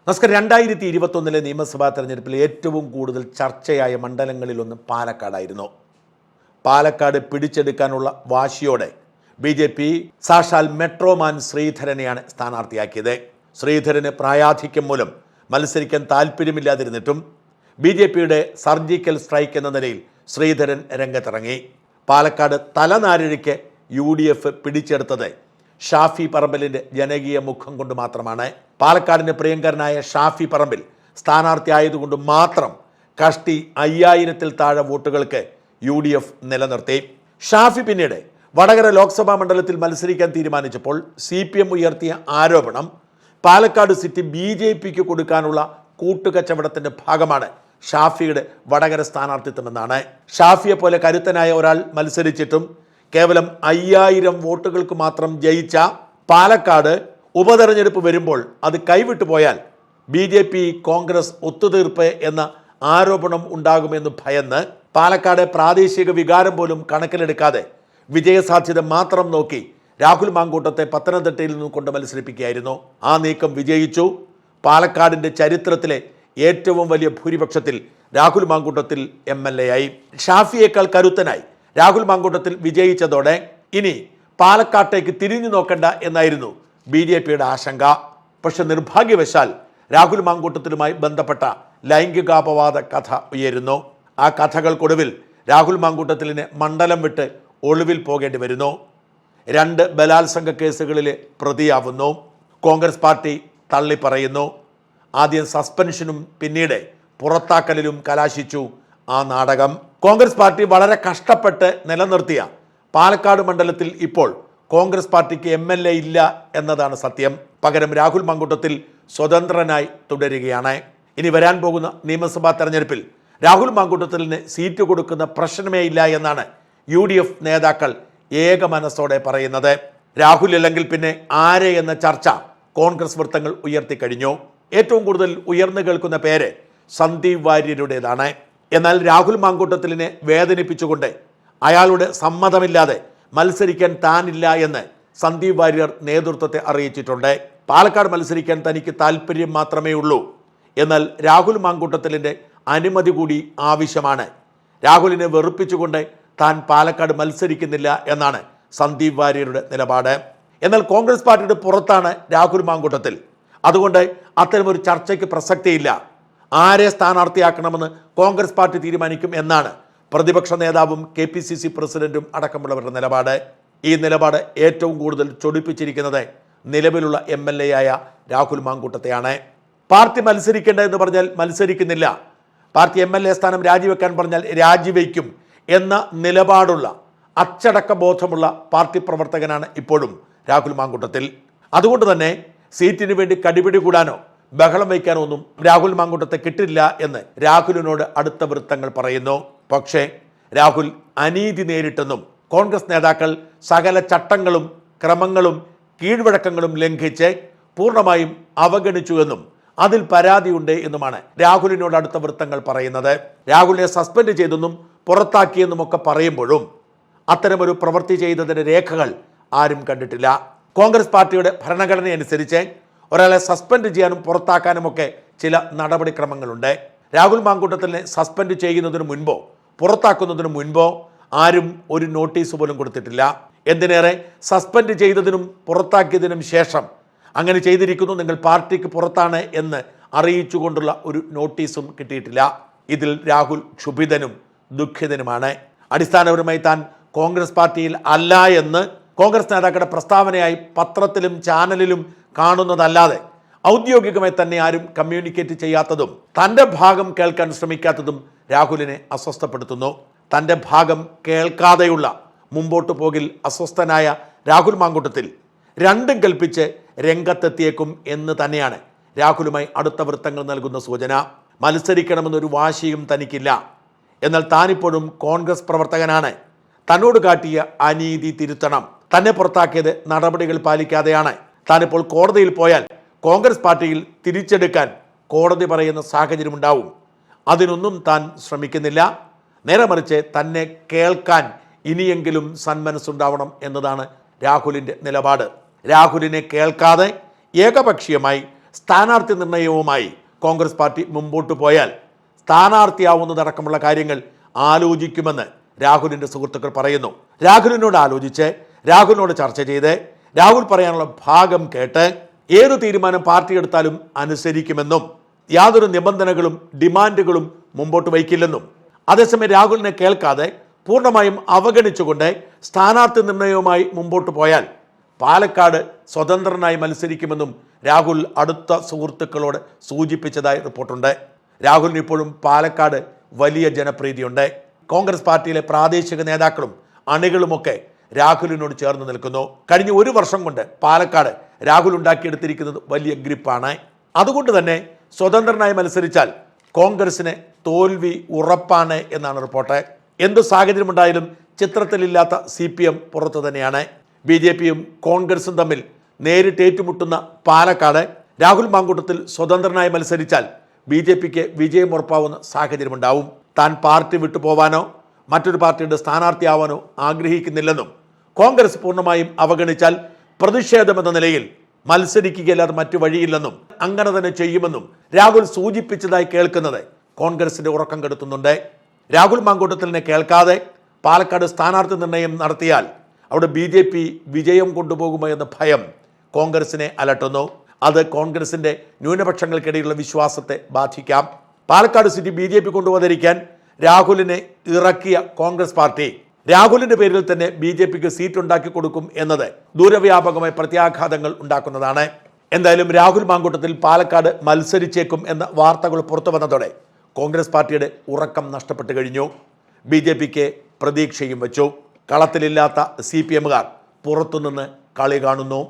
നമസ്കാരം. 2021 നിയമസഭാ തെരഞ്ഞെടുപ്പിൽ ഏറ്റവും കൂടുതൽ ചർച്ചയായ മണ്ഡലങ്ങളിലൊന്ന് പാലക്കാടായിരുന്നു. പാലക്കാട് പിടിച്ചെടുക്കാനുള്ള വാശിയോടെ BJP സാക്ഷാൽ മെട്രോമാൻ ശ്രീധരനെയാണ് സ്ഥാനാർത്ഥിയാക്കിയത്. ശ്രീധരന് പ്രായാധിക്യം മൂലം മത്സരിക്കാൻ താല്പര്യമില്ലാതിരുന്നിട്ടും BJPയുടെ സർജിക്കൽ സ്ട്രൈക്ക് എന്ന നിലയിൽ ശ്രീധരൻ രംഗത്തിറങ്ങി. പാലക്കാട് തലനാരിഴയ്ക്ക് UDF പിടിച്ചെടുത്തത് ഷാഫി പറമ്പിലിൻ്റെ ജനകീയ മുഖം കൊണ്ട് മാത്രമാണ്. പാലക്കാടിൻ്റെ പ്രിയങ്കരനായ ഷാഫി പറമ്പിൽ സ്ഥാനാർത്ഥിയായതുകൊണ്ട് മാത്രം കഷ്ടി 5000-ൽ താഴെ വോട്ടുകൾക്ക് UDF നിലനിർത്തി. ഷാഫി പിന്നീട് വടകര ലോക്സഭാ മണ്ഡലത്തിൽ മത്സരിക്കാൻ തീരുമാനിച്ചപ്പോൾ CPM ഉയർത്തിയ ആരോപണം പാലക്കാട് സിറ്റി BJPക്ക് കൊടുക്കാനുള്ള കൂട്ടുകച്ചവടത്തിൻ്റെ ഭാഗമാണ് ഷാഫിയുടെ വടകര സ്ഥാനാർത്ഥിത്വമെന്നാണ്. ഷാഫിയെ പോലെ കരുത്തനായ ഒരാൾ മത്സരിച്ചിട്ടും കേവലം 5000 വോട്ടുകൾക്ക് മാത്രം ജയിച്ച പാലക്കാട് ഉപതെരഞ്ഞെടുപ്പ് വരുമ്പോൾ അത് കൈവിട്ടു പോയാൽ BJP കോൺഗ്രസ് ഒത്തുതീർപ്പ് എന്ന ആരോപണം ഉണ്ടാകുമെന്ന് ഭയന്ന് പാലക്കാട് പ്രാദേശിക വികാരം പോലും കണക്കിലെടുക്കാതെ വിജയസാധ്യത മാത്രം നോക്കി രാഹുൽ മാങ്കൂട്ടത്തെ പത്തനംതിട്ടയിൽ നിന്നും കൊണ്ട് മത്സരിപ്പിക്കുകയായിരുന്നു. ആ നീക്കം വിജയിച്ചു. പാലക്കാടിൻ്റെ ചരിത്രത്തിലെ ഏറ്റവും വലിയ ഭൂരിപക്ഷത്തിൽ രാഹുൽ മാങ്കൂട്ടത്തിൽ MLA ആയി. ഷാഫിയേക്കാൾ കരുത്തനായി രാഹുൽ മാങ്കൂട്ടത്തിൽ വിജയിച്ചതോടെ ഇനി പാലക്കാട്ടേക്ക് തിരിഞ്ഞു നോക്കണ്ട എന്നായിരുന്നു BJPയുടെ ആശങ്ക. പക്ഷെ നിർഭാഗ്യവശാൽ രാഹുൽ മാങ്കൂട്ടത്തിലുമായി ബന്ധപ്പെട്ട ലൈംഗികാപവാദ കഥ ഉയരുന്നു. ആ കഥകൾക്കൊടുവിൽ രാഹുൽ മാങ്കൂട്ടത്തിലിനെ മണ്ഡലം വിട്ട് ഒളിവിൽ പോകേണ്ടി വരുന്നു. 2 ബലാത്സംഗ കേസുകളിലെ പ്രതിയാവുന്നു. കോൺഗ്രസ് പാർട്ടി തള്ളിപ്പറയുന്നു. ആദ്യം സസ്പെൻഷനും പിന്നീട് പുറത്താക്കലിലും കലാശിച്ചു ആ നാടകം. കോൺഗ്രസ് പാർട്ടി വളരെ കഷ്ടപ്പെട്ട് നിലനിർത്തിയ പാലക്കാട് മണ്ഡലത്തിൽ ഇപ്പോൾ കോൺഗ്രസ് പാർട്ടിക്ക് MLA ഇല്ല എന്നതാണ് സത്യം. പകരം രാഹുൽ മാങ്കൂട്ടത്തിൽ സ്വതന്ത്രനായി തുടരുകയാണ്. ഇനി വരാൻ പോകുന്ന നിയമസഭാ തെരഞ്ഞെടുപ്പിൽ രാഹുൽ മാങ്കൂട്ടത്തിലിന് സീറ്റ് കൊടുക്കുന്ന പ്രശ്നമേ ഇല്ല എന്നാണ് UDF നേതാക്കൾ ഏക മനസ്സോടെ പറയുന്നത്. രാഹുൽ അല്ലെങ്കിൽ പിന്നെ ആരെ എന്ന ചർച്ച കോൺഗ്രസ് വൃത്തങ്ങൾ ഉയർത്തിക്കഴിഞ്ഞു. ഏറ്റവും കൂടുതൽ ഉയർന്നു കേൾക്കുന്ന പേര് സന്ദീപ് വാര്യരുടേതാണ്. എന്നാൽ രാഹുൽ മാങ്കൂട്ടത്തിലിനെ വേദനിപ്പിച്ചുകൊണ്ട് അയാളുടെ സമ്മതമില്ലാതെ മത്സരിക്കാൻ താനില്ല എന്ന് സന്ദീപ് വാര്യർ നേതൃത്വത്തെ അറിയിച്ചിട്ടുണ്ട്. പാലക്കാട് മത്സരിക്കാൻ തനിക്ക് താല്പര്യം മാത്രമേ ഉള്ളൂ, എന്നാൽ രാഹുൽ മാങ്കൂട്ടത്തിലിൻ്റെ അനുമതി കൂടി ആവശ്യമാണ്. രാഹുലിനെ വെറുപ്പിച്ചുകൊണ്ട് താൻ പാലക്കാട് മത്സരിക്കുന്നില്ല എന്നാണ് സന്ദീപ് വാര്യരുടെ നിലപാട്. എന്നാൽ കോൺഗ്രസ് പാർട്ടിയുടെ പുറത്താണ് രാഹുൽ മാങ്കൂട്ടത്തിൽ. അതുകൊണ്ട് അത്തരമൊരു ചർച്ചയ്ക്ക് പ്രസക്തിയില്ല. ആരെ സ്ഥാനാർത്ഥിയാക്കണമെന്ന് കോൺഗ്രസ് പാർട്ടി തീരുമാനിക്കും എന്നാണ് പ്രതിപക്ഷ നേതാവും KPCC പ്രസിഡന്റും അടക്കമുള്ളവരുടെ നിലപാട്. ഈ നിലപാട് ഏറ്റവും കൂടുതൽ ചൊടിപ്പിച്ചിരിക്കുന്നത് നിലവിലുള്ള MLA ആയ രാഹുൽ മാങ്കൂട്ടത്തെയാണ്. പാർട്ടി മത്സരിക്കേണ്ട എന്ന് പറഞ്ഞാൽ മത്സരിക്കുന്നില്ല, പാർട്ടി MLA സ്ഥാനം രാജിവെക്കാൻ പറഞ്ഞാൽ രാജിവെക്കും എന്ന നിലപാടുള്ള അച്ചടക്ക ബോധമുള്ള പാർട്ടി പ്രവർത്തകനാണ് ഇപ്പോഴും രാഹുൽ മാങ്കൂട്ടത്തിൽ. അതുകൊണ്ട് തന്നെ സീറ്റിന് വേണ്ടി കടിപിടി കൂടാനോ ബഹളം വയ്ക്കാനോ ഒന്നും രാഹുൽ മാങ്കൂട്ടത്തെ കിട്ടില്ല എന്ന് രാഹുലിനോട് അടുത്ത വൃത്തങ്ങൾ പറയുന്നു. പക്ഷേ രാഹുൽ അനീതി നേരിട്ടെന്നും കോൺഗ്രസ് നേതാക്കൾ സകല ചട്ടങ്ങളും ക്രമങ്ങളും കീഴ്വഴക്കങ്ങളും ലംഘിച്ച് പൂർണ്ണമായും അവഗണിച്ചുവെന്നും അതിൽ പരാതിയുണ്ട് എന്നുമാണ് രാഹുലിനോട് അടുത്ത വൃത്തങ്ങൾ പറയുന്നത്. രാഹുലിനെ സസ്പെൻഡ് ചെയ്തെന്നും പുറത്താക്കിയെന്നുമൊക്കെ പറയുമ്പോഴും അത്തരമൊരു പ്രവൃത്തി ചെയ്തതിൻ്റെ രേഖകൾ ആരും കണ്ടിട്ടില്ല. കോൺഗ്രസ് പാർട്ടിയുടെ ഭരണഘടനയനുസരിച്ച് ഒരാളെ സസ്പെൻഡ് ചെയ്യാനും പുറത്താക്കാനുമൊക്കെ ചില നടപടിക്രമങ്ങളുണ്ട്. രാഹുൽ മാങ്കൂട്ടത്തിനെ സസ്പെൻഡ് ചെയ്യുന്നതിന് മുൻപോ പുറത്താക്കുന്നതിന് മുൻപോ ആരും ഒരു നോട്ടീസ് പോലും കൊടുത്തിട്ടില്ല. എന്തിനേറെ സസ്പെൻഡ് ചെയ്തതിനും പുറത്താക്കിയതിനും ശേഷം അങ്ങനെ ചെയ്തിരിക്കുന്നു, നിങ്ങൾ പാർട്ടിക്ക് പുറത്താണ് എന്ന് അറിയിച്ചുകൊണ്ടുള്ള ഒരു നോട്ടീസും കിട്ടിയിട്ടില്ല. ഇതിൽ രാഹുൽ ക്ഷുഭിതനും ദുഃഖിതനുമാണ്. അടിസ്ഥാനപരമായി താൻ കോൺഗ്രസ് പാർട്ടിയിൽ അല്ല എന്ന് കോൺഗ്രസ് നേതാക്കളുടെ പ്രസ്താവനയായി പത്രത്തിലും ചാനലിലും കാണുന്നതല്ലാതെ ഔദ്യോഗികമായി തന്നെ ആരും കമ്മ്യൂണിക്കേറ്റ് ചെയ്യാത്തതും തൻ്റെ ഭാഗം കേൾക്കാൻ ശ്രമിക്കാത്തതും രാഹുലിനെ അസ്വസ്ഥപ്പെടുത്തുന്നു. തൻ്റെ ഭാഗം കേൾക്കാതെയുള്ള മുമ്പോട്ട് പോകിൽ അസ്വസ്ഥനായ രാഹുൽ മാങ്കൂട്ടത്തിൽ രണ്ടും കൽപ്പിച്ച് രംഗത്തെത്തിയേക്കും എന്ന് തന്നെയാണ് രാഹുലുമായി അടുത്ത വൃത്തങ്ങൾ നൽകുന്ന സൂചന. മത്സരിക്കണമെന്നൊരു വാശിയും തനിക്കില്ല, എന്നാൽ താനിപ്പോഴും കോൺഗ്രസ് പ്രവർത്തകനാണ്. തന്നോട് കാട്ടിയ അനീതി തിരുത്തണം. തന്നെ പുറത്താക്കിയത് നടപടികൾ പാലിക്കാതെയാണ്. താനിപ്പോൾ കോടതിയിൽ പോയാൽ കോൺഗ്രസ് പാർട്ടിയിൽ തിരിച്ചെടുക്കാൻ കോടതി പറയുന്ന സാഹചര്യമുണ്ടാവും. അതിനൊന്നും താൻ ശ്രമിക്കുന്നില്ല. നേരെ മറിച്ച് തന്നെ കേൾക്കാൻ ഇനിയെങ്കിലും സന്മനസ്സുണ്ടാവണം എന്നതാണ് രാഹുലിൻ്റെ നിലപാട്. രാഹുലിനെ കേൾക്കാതെ ഏകപക്ഷീയമായി സ്ഥാനാർത്ഥി നിർണയവുമായി കോൺഗ്രസ് പാർട്ടി മുമ്പോട്ട് പോയാൽ സ്ഥാനാർത്ഥിയാവുന്നതടക്കമുള്ള കാര്യങ്ങൾ ആലോചിക്കുമെന്ന് രാഹുലിൻ്റെ സുഹൃത്തുക്കൾ പറയുന്നു. രാഹുലിനോട് ആലോചിച്ച്, രാഹുലിനോട് ചർച്ച ചെയ്ത്, രാഹുൽ പറയാനുള്ള ഭാഗം കേട്ട് ഏത് തീരുമാനം പാർട്ടി എടുത്താലും അനുസരിക്കുമെന്നും യാതൊരു നിബന്ധനകളും ഡിമാൻഡുകളും മുമ്പോട്ട് വയ്ക്കില്ലെന്നും, അതേസമയം രാഹുലിനെ കേൾക്കാതെ പൂർണ്ണമായും അവഗണിച്ചുകൊണ്ട് സ്ഥാനാർത്ഥി നിർണയവുമായി മുമ്പോട്ട് പോയാൽ പാലക്കാട് സ്വതന്ത്രനായി മത്സരിക്കുമെന്നും രാഹുൽ അടുത്ത സുഹൃത്തുക്കളോട് സൂചിപ്പിച്ചതായി റിപ്പോർട്ടുണ്ട്. രാഹുലിന് ഇപ്പോഴും പാലക്കാട് വലിയ ജനപ്രീതിയുണ്ട്. കോൺഗ്രസ് പാർട്ടിയിലെ പ്രാദേശിക നേതാക്കളും അണികളുമൊക്കെ രാഹുലിനോട് ചേർന്ന് നിൽക്കുന്നു. കഴിഞ്ഞ ഒരു വർഷം കൊണ്ട് പാലക്കാട് രാഹുൽ ഉണ്ടാക്കിയെടുത്തിരിക്കുന്നത് വലിയ ഗ്രിപ്പാണ്. അതുകൊണ്ട് തന്നെ സ്വതന്ത്രനായി മത്സരിച്ചാൽ കോൺഗ്രസിന് തോൽവി ഉറപ്പാണ് എന്നാണ് റിപ്പോർട്ട്. എന്തു സാഹചര്യമുണ്ടായാലും ചിത്രത്തിലില്ലാത്ത CPM പുറത്തു തന്നെയാണ്. BJPയും കോൺഗ്രസും തമ്മിൽ നേരിട്ട് ഏറ്റുമുട്ടുന്ന പാലക്കാട് രാഹുൽ മാങ്കൂട്ടത്തിൽ സ്വതന്ത്രനായി മത്സരിച്ചാൽ BJPക്ക് വിജയം ഉറപ്പാവുന്ന സാഹചര്യമുണ്ടാവും. താൻ പാർട്ടി വിട്ടുപോവാനോ മറ്റൊരു പാർട്ടിയുടെ സ്ഥാനാർത്ഥിയാവാനോ ആഗ്രഹിക്കുന്നില്ലെന്നും കോൺഗ്രസ് പൂർണ്ണമായും അവഗണിച്ചാൽ പ്രതിഷേധമെന്ന നിലയിൽ മത്സരിക്കുകയല്ലാതെ മറ്റു വഴിയില്ലെന്നും അങ്ങനെ തന്നെ ചെയ്യുമെന്നും രാഹുൽ സൂചിപ്പിച്ചതായി കേൾക്കുന്നത് കോൺഗ്രസിന്റെ ഉറക്കം കെടുത്തുന്നുണ്ട്. രാഹുൽ മാങ്കൂട്ടത്തിലിനെ കേൾക്കാതെ പാലക്കാട് സ്ഥാനാർത്ഥി നിർണയം നടത്തിയാൽ അവിടെ BJP വിജയം കൊണ്ടുപോകുമോ എന്ന ഭയം കോൺഗ്രസിനെ അലട്ടുന്നു. അത് കോൺഗ്രസിന്റെ ന്യൂനപക്ഷങ്ങൾക്കിടയിലുള്ള വിശ്വാസത്തെ ബാധിക്കാം. പാലക്കാട് സീറ്റ് BJP കൊണ്ടുവന്നിരിക്കാൻ രാഹുലിനെ ഇറക്കിയ കോൺഗ്രസ് പാർട്ടി രാഹുലിന്റെ പേരിൽ തന്നെ BJPക്ക് സീറ്റ് ഉണ്ടാക്കി കൊടുക്കും എന്നത് ദൂരവ്യാപകമായ പ്രത്യാഘാതങ്ങൾ ഉണ്ടാക്കുന്നതാണ്. എന്തായാലും രാഹുൽ മാങ്കൂട്ടത്തിൽ പാലക്കാട് മത്സരിച്ചേക്കും എന്ന വാർത്തകൾ പുറത്തു വന്നതോടെ കോൺഗ്രസ് പാർട്ടിയുടെ ഉറക്കം നഷ്ടപ്പെട്ടു കഴിഞ്ഞു. BJPക്ക് പ്രതീക്ഷയും വെച്ചു. കളത്തിലില്ലാത്ത CPMകാർ പുറത്തുനിന്ന് കളി കാണുന്നു.